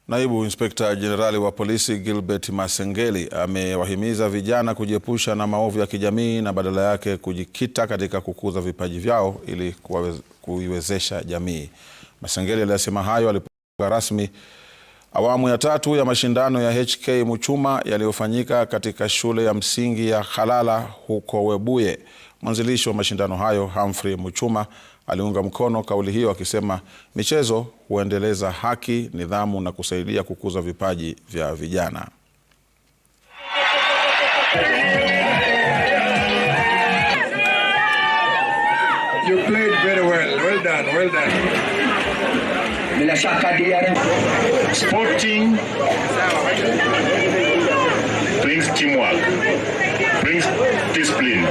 Naibu Inspekta Jenerali wa Polisi Gilbert Masengeli amewahimiza vijana kujiepusha na maovu ya kijamii na badala yake kujikita katika kukuza vipaji vyao ili kuiwezesha jamii. Masengeli alisema hayo alipofunga rasmi awamu ya 3 ya mashindano ya HK Muchuma yaliyofanyika katika shule ya msingi ya Khalala huko Webuye. Mwanzilishi wa mashindano hayo Humphrey Muchuma aliunga mkono kauli hiyo akisema michezo huendeleza haki, nidhamu na kusaidia kukuza vipaji vya vijana. You played very well. Well done. Well done. Sporting brings teamwork, brings discipline.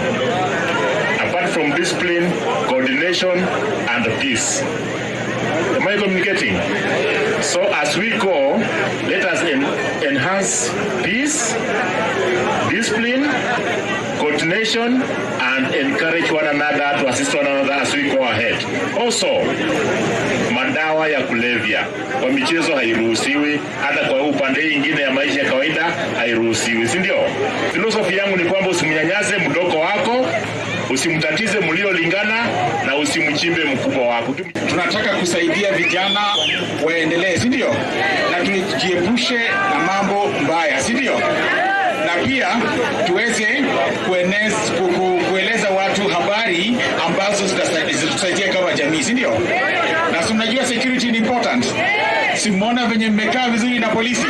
Apart from discipline, coordination and peace. Am I communicating? So as we go, let us enhance peace, discipline, coordination, and encourage one another to assist one another as we go ahead. Also, madawa ya kulevya kwa michezo hairuhusiwi, hata kwa upande mwingine ya maisha ya kawaida hairuhusiwi, si ndio? Philosophy yangu ni kwamba usimnyanyaze mdogo wako, usimtatize mliolingana na usimchimbe mkubwa wako. Tunataka kusaidia vijana waendelee, si ndio? Na tujiepushe na mambo mbaya, si ndio? Na pia tuweze kueleza watu habari ambazo zitatusaidia kama jamii, si ndio? Na si mnajua security ni important. Si muona venye mmekaa vizuri na polisi?